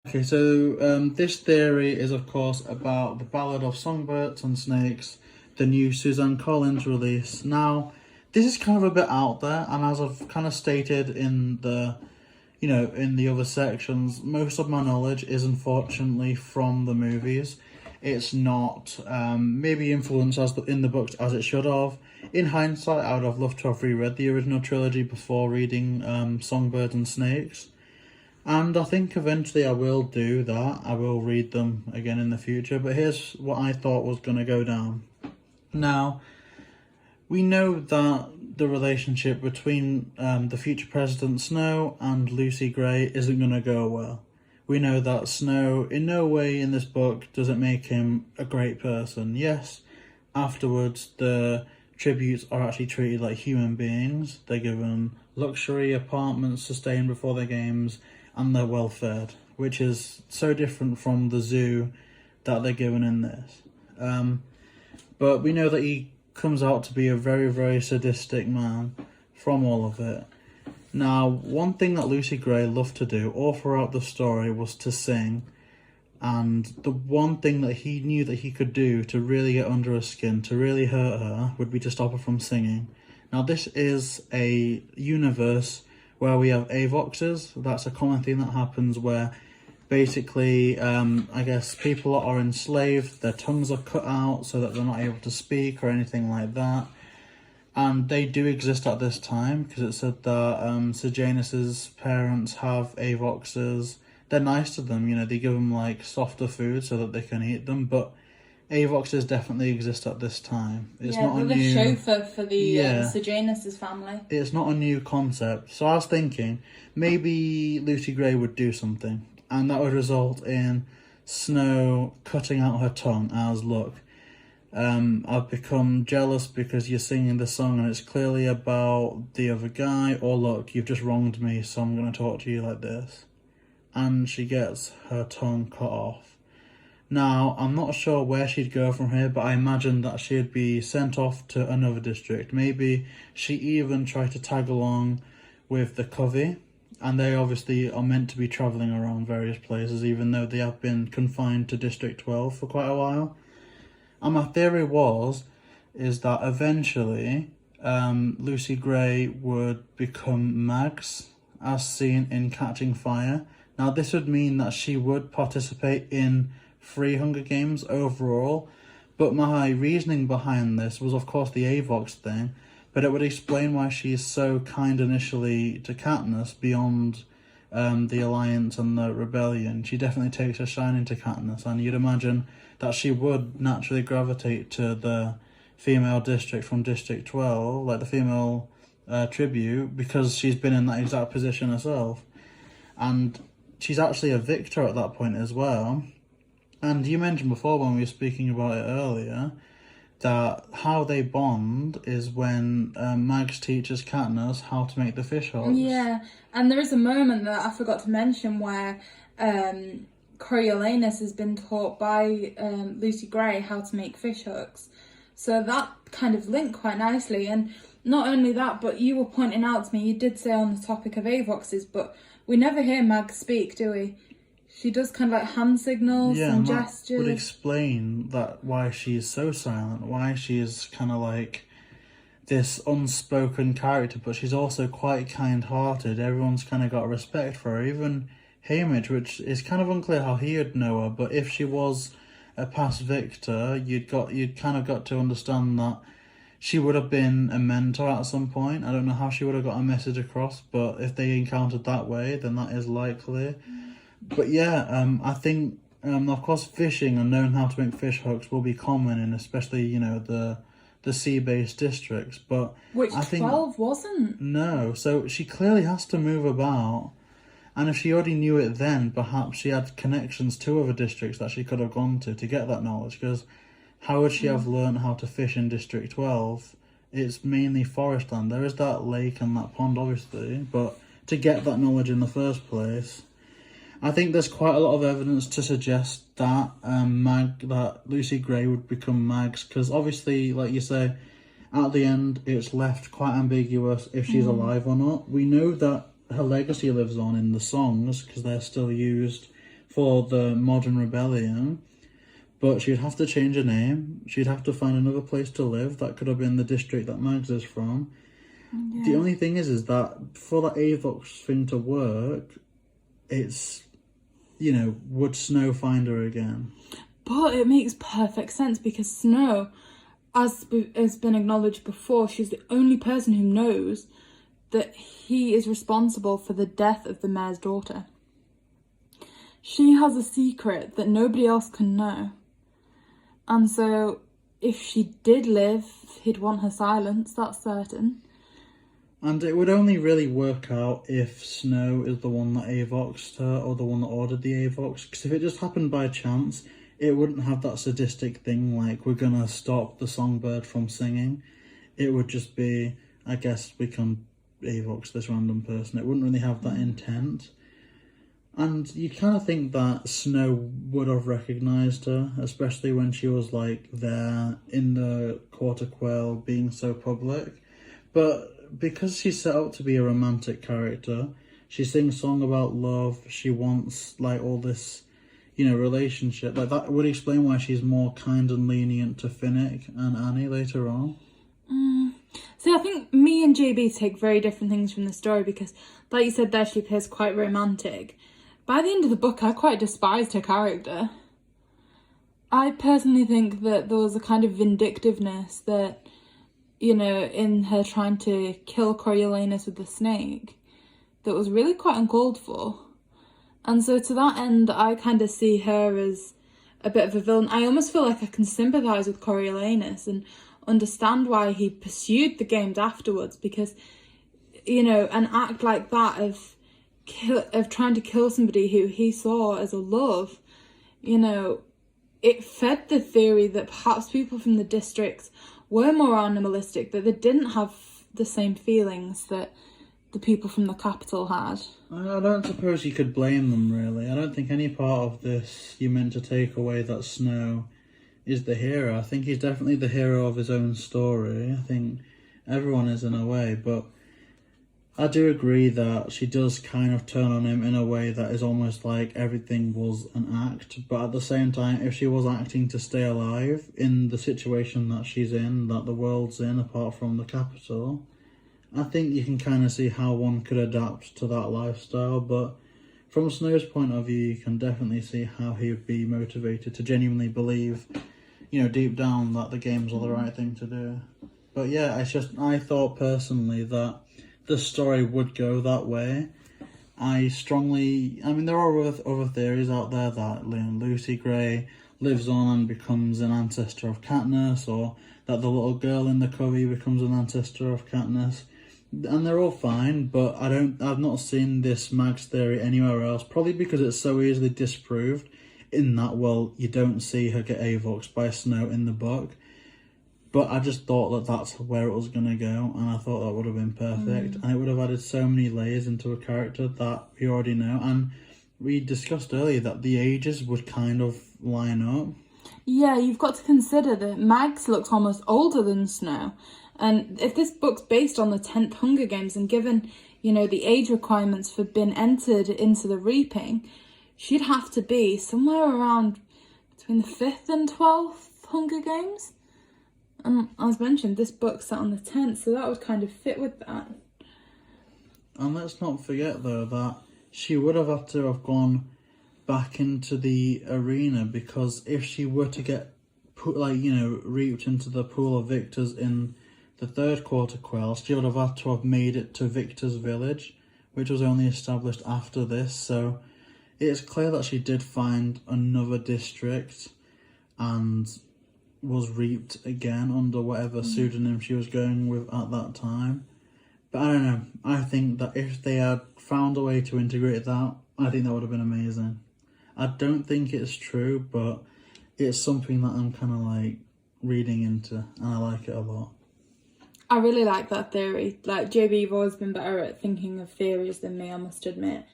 Okay, so this theory is, of course, about the Ballad of Songbirds and Snakes, the new Suzanne Collins release. Now, this is kind of a bit out there, and as I've kind of stated in the, in the other sections, most of my knowledge is unfortunately from the movies. It's not maybe influenced in the books as it should have. In hindsight, I would have loved to have reread the original trilogy before reading Songbirds and Snakes. And I think eventually I will do that. I will read them again in the future. But here's what I thought was going to go down. Now, we know that the relationship between the future President Snow and Lucy Gray isn't going to go well. We know that Snow, in no way in this book does it make him a great person. Yes, afterwards the tributes are actually treated like human beings. They're given luxury apartments sustained before their games, and they're well fed, which is so different from the zoo that they're given in this. But we know that he comes out to be a very, very sadistic man from all of it. Now, one thing that Lucy Gray loved to do all throughout the story was to sing, and the one thing that he knew that he could do to really get under her skin, to really hurt her, would be to stop her from singing. Now, this is a universe where we have avoxes. That's a common thing that happens where basically, I guess, people are enslaved, their tongues are cut out so that they're not able to speak or anything like that. And they do exist at this time, because it said that Sejanus's parents have avoxes. They're nice to them, they give them like softer food so that they can eat them, but avoxes definitely exist at this time. It's not a the new chauffeur for the Sejanus's family. It's not a new concept. So I was thinking maybe Lucy Gray would do something, and that would result in Snow cutting out her tongue as, look, I've become jealous because you're singing the song and it's clearly about the other guy, or look, you've just wronged me, so I'm going to talk to you like this. And she gets her tongue cut off. Now, I'm not sure where she'd go from here, but I imagine that she'd be sent off to another district. Maybe she even tried to tag along with the Covey, and they obviously are meant to be travelling around various places, even though they have been confined to District 12 for quite a while. And my theory is that eventually Lucy Gray would become Mags, as seen in Catching Fire. Now, this would mean that she would participate in 3 Hunger Games overall, but my reasoning behind this was, of course, the Avox thing, but it would explain why she's so kind initially to Katniss beyond the Alliance and the Rebellion. She definitely takes a shine to Katniss, and you'd imagine that she would naturally gravitate to the female district from District 12, like the female tribute, because she's been in that exact position herself. And she's actually a victor at that point as well. And you mentioned before when we were speaking about it earlier that how they bond is when Mags teaches Katniss how to make the fish hooks. Yeah, and there is a moment that I forgot to mention where Coriolanus has been taught by Lucy Gray how to make fish hooks. So that kind of linked quite nicely. And not only that, but you were pointing out to me, you did say on the topic of avoxes, but we never hear Mags speak, do we? She does kind of like hand signals and gestures. Would explain that why she is so silent, why she is kind of like this unspoken character, but she's also quite kind-hearted. Everyone's kind of got respect for her, even Haymitch, which is kind of unclear how he would know her, but if she was a past victor, you'd kind of got to understand that she would have been a mentor at some point. I don't know how she would have got a message across, but if they encountered that way, then that is likely. But yeah, I think, of course, fishing and knowing how to make fish hooks will be common in especially, the sea-based districts. But which I think 12 wasn't. No, so she clearly has to move about. And if she already knew it then, perhaps she had connections to other districts that she could have gone to get that knowledge. Because how would she have learned how to fish in District 12? It's mainly forest land. There is that lake and that pond, obviously. But to get that knowledge in the first place, I think there's quite a lot of evidence to suggest that that Lucy Gray would become Mags, because obviously, like you say, at the end it's left quite ambiguous if she's alive or not. We know that her legacy lives on in the songs because they're still used for the modern rebellion. But she'd have to change her name. She'd have to find another place to live. That could have been the district that Mags is from. Yeah. The only thing is that for that Avox thing to work, it's, would Snow find her again? But it makes perfect sense because Snow, as has been acknowledged before, she's the only person who knows that he is responsible for the death of the mayor's daughter. She has a secret that nobody else can know. And so, if she did live, he'd want her silenced, that's certain. And it would only really work out if Snow is the one that Avoxed her or the one that ordered the Avox. Because if it just happened by chance, it wouldn't have that sadistic thing like, we're going to stop the songbird from singing. It would just be, I guess we can Avox this random person. It wouldn't really have that intent. And you kind of think that Snow would have recognised her, especially when she was like there in the Quarter Quell being so public. But because she's set up to be a romantic character, she sings song about love, she wants like all this, relationship. Like that would explain why she's more kind and lenient to Finnick and Annie later on. See, I think me and JB take very different things from the story because, like you said there, she appears quite romantic. By the end of the book, I quite despised her character. I personally think that there was a kind of vindictiveness that, in her trying to kill Coriolanus with the snake that was really quite uncalled for. And so to that end, I kind of see her as a bit of a villain. I almost feel like I can sympathise with Coriolanus and understand why he pursued the games afterwards because, an act like that of trying to kill somebody who he saw as a love, it fed the theory that perhaps people from the districts were more animalistic, that they didn't have the same feelings that the people from the capital had. I don't suppose you could blame them, really. I don't think any part of this you meant to take away that Snow is the hero. I think he's definitely the hero of his own story. I think everyone is in a way, but I do agree that she does kind of turn on him in a way that is almost like everything was an act. But at the same time, if she was acting to stay alive in the situation that she's in, that the world's in, apart from the capital, I think you can kind of see how one could adapt to that lifestyle. But from Snow's point of view, you can definitely see how he would be motivated to genuinely believe, deep down that the games are the right thing to do. But yeah, I thought personally that the story would go that way. There are other theories out there that Lucy Gray lives on and becomes an ancestor of Katniss, or that the little girl in the covey becomes an ancestor of Katniss. And they're all fine, but I've not seen this Mags theory anywhere else, probably because it's so easily disproved in that, you don't see her get Avoxed by Snow in the book. But I just thought that that's where it was going to go, and I thought that would have been perfect. And it would have added so many layers into a character that we already know. And we discussed earlier that the ages would kind of line up. Yeah, you've got to consider that Mags looks almost older than Snow. And if this book's based on the 10th Hunger Games and given, the age requirements for being entered into the Reaping, she'd have to be somewhere around between the 5th and 12th Hunger Games. And as mentioned, this book's set on the 10th, so that would kind of fit with that. And let's not forget, though, that she would have had to have gone back into the arena, because if she were to get, reaped into the pool of victors in the third Quarter Quell, she would have had to have made it to Victor's village, which was only established after this. So it's clear that she did find another district and was reaped again under whatever pseudonym she was going with at that time. But I don't know, I think that if they had found a way to integrate that, I think that would have been amazing. I don't think it's true, but it's something that I'm kind of reading into, and I like it a lot. I really like that theory. JB, you've always been better at thinking of theories than me, I must admit.